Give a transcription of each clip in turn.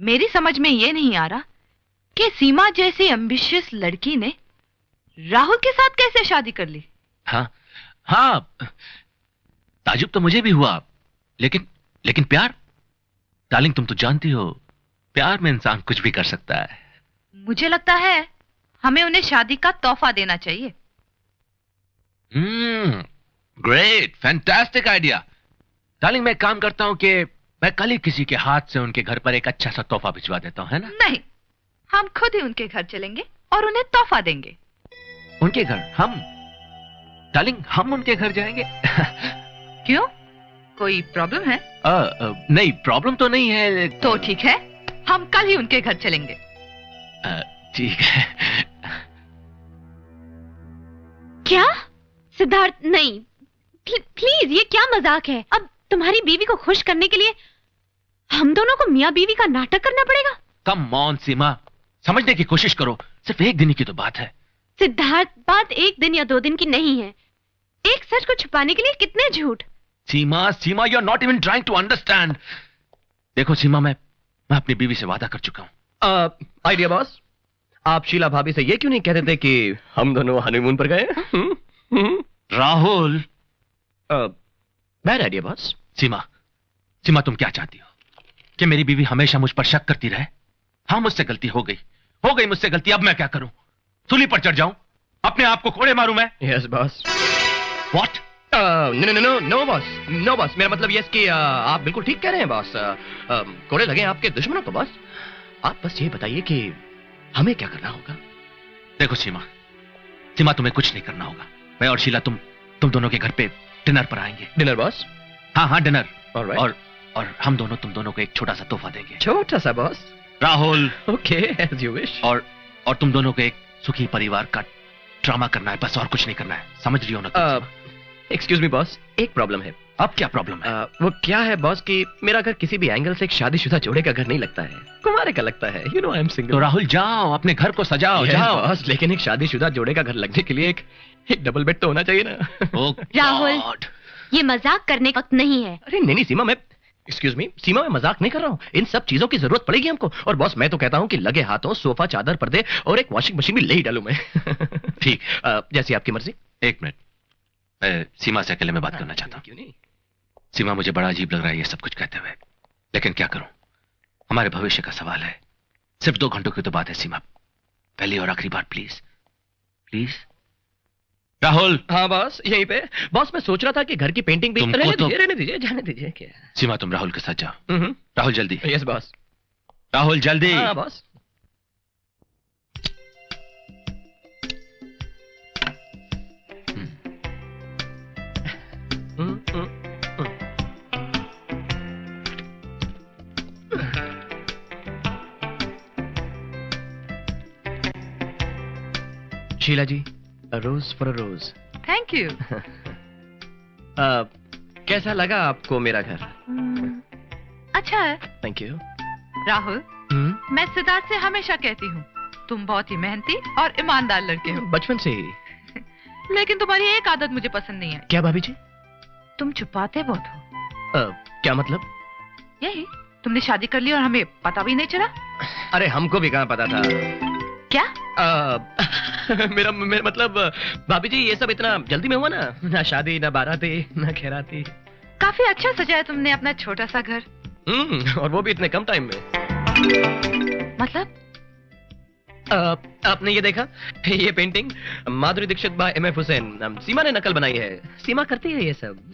मेरी समझ में ये नहीं आ रहा कि सीमा जैसी एम्बिशियस लड़की ने राहुल के साथ कैसे शादी कर ली। हाँ हाँ, ताजुब तो मुझे भी हुआ, लेकिन लेकिन प्यार, डार्लिंग तुम तो जानती हो, प्यार में इंसान कुछ भी कर सकता है। मुझे लगता है हमें उन्हें शादी का तोहफा देना चाहिए। Great, fantastic idea. डार्लिंग मैं काम करता हूं कि मैं कल ही किसी के हाथ से उनके घर पर एक अच्छा सा तोहफा भिजवा देता हूं, है ना? नहीं, हम खुद ही उनके घर चलेंगे और उन्हें तोहफा देंगे। उनके घर? हम? डार्लिंग हम उनके घर जाएंगे? क्यों, कोई प्रॉब्लम है? नहीं, प्रॉब्लम तो नहीं है। तो ठीक है, हम कल ही उनके घर चलेंगे। ठीक है। क्या सिद्धार्थ? नहीं प्लीज, ये क्या मजाक है? अब तुम्हारी बीवी को खुश करने के लिए हम दोनों को मियां बीवी का नाटक करना पड़ेगा? कम ऑन सीमा, समझने की कोशिश करो, सिर्फ एक दिन की तो बात है। सिद्धार्थ, बात एक दिन या 2 दिन की नहीं है। एक सच को छुपाने के लिए कितने झूठ। Seema, Seema, you are not even trying to understand. देखो सीमा, मैं अपनी बीवी से वादा कर चुका हूं। आइडिया बॉस, आप शीला भाभी से ये क्यों नहीं कहते थे कि हम दोनों हनीमून पर गए? Rahul, bad idea boss. Seema, Seema तुम क्या चाहती हो कि मेरी बीवी हमेशा मुझ पर शक करती रहे? हाँ, मुझसे गलती हो गई मुझसे गलती। अब मैं क्या करूं? सूली पर चढ़ जाऊं? अपने आप को कोड़े मारूं मैं? Yes boss. What? No boss, मेरा मतलब ये है कि आप बिल्कुल ठीक कह रहे हैं बॉस। कोड़े लगे आपके दुश्मनों को बॉस। आप बस ये बताइए कि हमें क्या करना होगा? देखो सीमा, तुम्हें कुछ नहीं करना होगा। मैं और शीला तुम दोनों के घर पे डिनर पर आएंगे। Dinner boss? हाँ, डिनर। Alright. और हम दोनों तुम दोनों को एक छोटा सा तोहफा देंगे। छोटा सा boss? Rahul. Okay, as you wish. और तुम दोनों को एक सुखी परिवार का ड्रामा करना है, बस और कुछ नहीं करना है। समझ रही हो ना? एक्सक्यूज मी बॉस, एक प्रॉब्लम है। अब क्या प्रॉब्लम है? वो क्या है बॉस कि मेरा घर किसी भी एंगल से एक शादीशुदा जोड़े का घर नहीं लगता है, कुंवारे का लगता है। You know I am single. तो राहुल जाओ, अपने घर को सजाओ। जाओ बॉस, लेकिन एक शादीशुदा जोड़े का घर लगने के लिए एक डबल बेड तो होना चाहिए ना। राहुल, ये मजाक करने का वक्त नहीं है। अरे नहीं सीमा, मैं एक्सक्यूज मी सीमा, मैं मजाक नहीं कर रहा हूँ। इन सब चीजों की जरूरत पड़ेगी हमको। और बॉस मैं तो कहता हूँ कि लगे हाथों सोफा, चादर, पर्दे और एक वॉशिंग मशीन भी ले ही डालूं मैं। ठीक, जैसी आपकी मर्जी। एक मिनट, मैं सीमा से अकेले में बात करना चाहता हूँ। क्यों नहीं? सीमा, मुझे बड़ा अजीब लग रहा है ये सब कुछ कहते हुए, लेकिन क्या करूं? हमारे भविष्य का सवाल है। सिर्फ 2 घंटों की तो बात है सीमा, पहली और आखिरी बार प्लीज, प्लीज। राहुल। हाँ बॉस, यहीं पे। बॉस मैं सोच रहा था कि घर की पेंटिंग भी रहने दीजिए, जाने दीजिए। क्या सीमा, तुम राहुल के साथ जाओ। राहुल जल्दी। Yes boss. राहुल जल्दी। हाँ boss. Sheela ji, a rose for a rose। Thank you. कैसा लगा आपको मेरा घर? अच्छा है। Thank you. राहुल, मैं सिद्धार्थ से हमेशा कहती हूँ तुम बहुत ही मेहनती और ईमानदार लड़के हो। बचपन से ही। लेकिन तुम्हारी एक आदत मुझे पसंद नहीं है। क्या भाभी जी? तुम छुपाते बहुत हो। क्या मतलब? यही, तुमने शादी कर ली और हमें पता भी नहीं चला। अरे हमको भी कहाँ पता था। क्या? मेरा मतलब भाभी जी, ये सब इतना जल्दी में हुआ ना शादी, ना बाराती, ना खैराती। काफी अच्छा सजाया तुमने अपना छोटा सा घर। और वो भी इतने कम टाइम में। मतलब? आपने ये देखा, ये painting Madhuri Dixit bye M.F. Hussain, सीमा ने नकल बनाई है। सीमा करती है ये सब।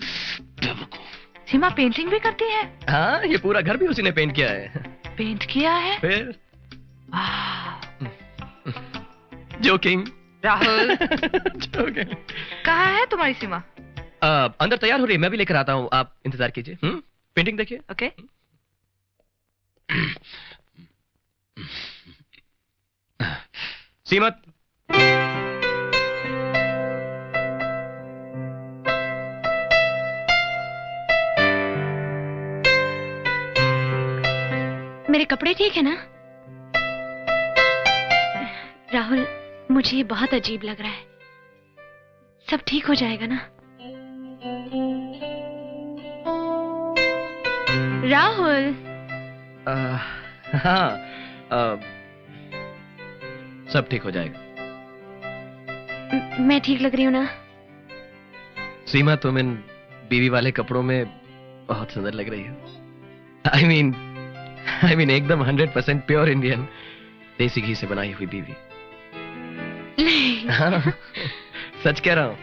सीमा पेंटिंग भी करती है? हाँ, ये पूरा घर भी उसी ने पेंट किया है। पेंट किया है? फिर जोकिंग। राहुल। जोकिंग। कहाँ है तुम्हारी सीमा? अंदर तैयार हो रही है, मैं भी लेकर आता हूँ, आप इंतजार कीजिए। पेंटिंग देखिए। ओके। सीमा, मेरे कपड़े ठीक है ना? राहुल, मुझे ये बहुत अजीब लग रहा है। सब ठीक हो जाएगा ना? राहुल। हाँ, सब ठीक हो जाएगा। मैं ठीक लग रही हूँ ना? सीमा, तुम इन बीवी वाले कपड़ों में बहुत सुंदर लग रही हो। आई मीन एकदम 100% प्योर इंडियन, देसी घी से बनाई हुई बीवी। हाँ, सच कह रहा हूं।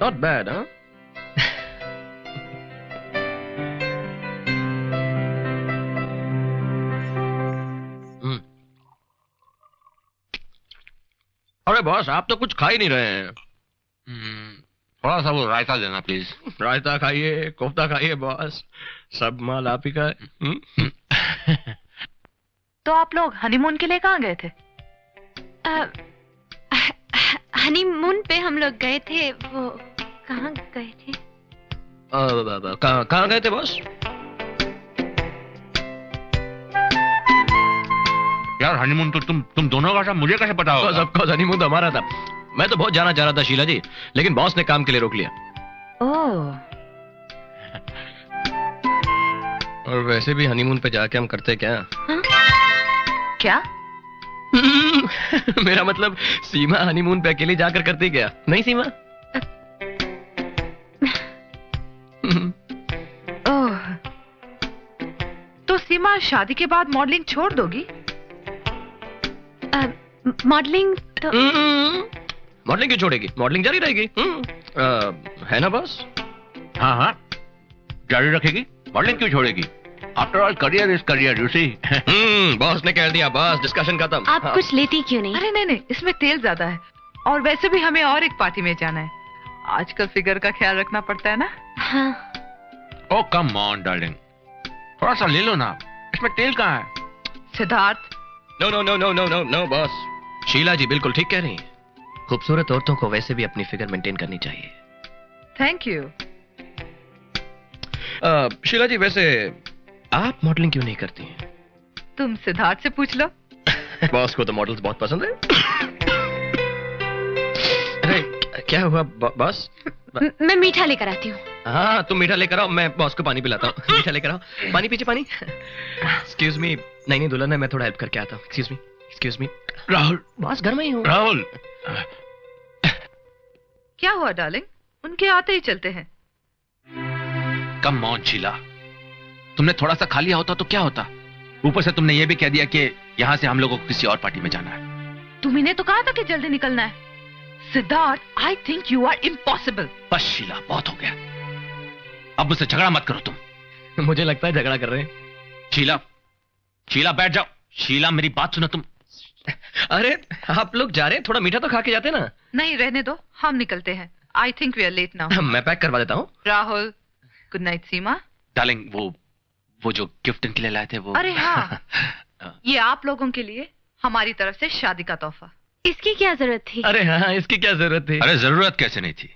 नॉट बैड, हाँ? अरे बॉस, आप तो कुछ खा ही नहीं रहे हैं। थोड़ा सा वो रायता देना प्लीज। रायता खाइए, कोफ्ता खाइए बॉस, सब माल आप ही का है। तो आप लोग हनीमून के लिए कहाँ गए थे? हनीमून पे हम लोग गए थे। वो कहाँ गए थे? कहाँ गए थे बॉस? यार हनीमून तो तुम दोनों का था, मुझे कैसे पता होगा? ऑफ कोर्स हनीमून तो हमारा था। मैं तो बहुत जाना चाह रहा था शीला जी, लेकिन बॉस ने काम के लिए रोक लिया। ओह, और वैसे भी हनीमून पे जाके हम करते क्या? क्या? मेरा मतलब सीमा हनीमून पे अकेली जाकर करती क्या? नहीं सीमा? ओह, तो सीमा शादी के बाद मॉडलिंग छोड़ दोगी? मॉडलिंग तो मॉडलिंग क्यों छोड़ेगी? मॉडलिंग जारी रहेगी। है ना बॉस? हाँ हाँ, जारी रखेगी। मॉडलिंग क्यों छोड़ेगी? After all career is career, you see. Boss ने कह दिया, बॉस डिस्कशन खत्म। आप कुछ लेती क्यों नहीं? अरे नहीं, इसमें तेल ज्यादा है, और वैसे भी हमें और एक पार्टी में जाना है। आजकल फिगर का ख्याल रखना पड़ता है ना। हाँ। ओ कम ऑन डार्लिंग, थोड़ा सा ले लो ना, इसमें तेल कहाँ है? Siddharth, no no no no no no no boss, Sheela ji बिल्कुल ठीक कह रही हैं। खूबसूरत औरतों को वैसे भी अपनी फिगर मेंटेन करनी चाहिए। Thank you. शीला जी, वैसे आप मॉडलिंग क्यों नहीं करती हैं? तुम सिद्धार्थ से पूछ लो। बॉस को तो मॉडल्स बहुत पसंद है। अरे क्या हुआ बॉस? मैं मीठा लेकर आती हूँ। हाँ, तुम मीठा लेकर आओ, मैं बॉस को पानी पिलाता हूँ। मीठा लेकर आओ, पानी पीछे पानी। एक्सक्यूज मी, नहीं दुल्हन है, मैं थोड़ा हेल्प करके आता हूँ। Excuse me. राहुल, बॉस घर में ही हूँ। राहुल। क्या हुआ डार्लिंग? उनके आते ही चलते हैं। कम ऑन शीला, तुमने थोड़ा सा खा लिया होता तो क्या होता? ऊपर से तुमने ये भी कह दिया कि यहाँ से हम लोगों को किसी और पार्टी में जाना है। तुम्ही तो कहा था कि जल्दी निकलना है। Siddharth, I think you are impossible. बस शीला, बहुत हो गया, अब मुझसे झगड़ा मत करो तुम। मुझे लगता है झगड़ा कर रहे हैं। शीला बैठ जाओ। शीला मेरी बात सुनो तुम। अरे आप लोग जा रहे हैं, थोड़ा मीठा तो खा के जाते ना। नहीं, रहने दो, हम निकलते हैं। I think we are late now. मैं पैक करवा देता हूँ। Rahul, good night. Seema darling, वो जो गिफ्ट इनके लिए लाए थे वो। अरे हाँ, ये आप लोगों के लिए हमारी तरफ से शादी का तोहफा। इसकी क्या जरूरत थी? अरे हाँ, इसकी क्या जरूरत थी? अरे जरूरत कैसे नहीं थी,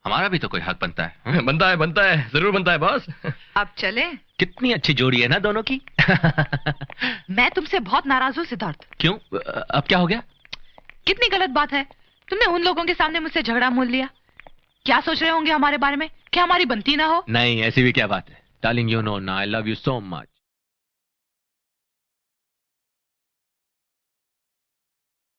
हमारा भी तो कोई हक बनता है। बनता है, जरूर बनता है बॉस। अब चले? कितनी अच्छी जोड़ी है ना दोनों की। मैं तुमसे बहुत नाराज हूँ सिद्धार्थ। क्यों, अब क्या हो गया? कितनी गलत बात है, तुमने उन लोगों के सामने मुझसे झगड़ा मोल लिया। क्या सोच रहे होंगे हमारे बारे में, कि हमारी बनती ना हो? नहीं, ऐसी भी क्या बात है डार्लिंग, यू नो ना, I love you so much.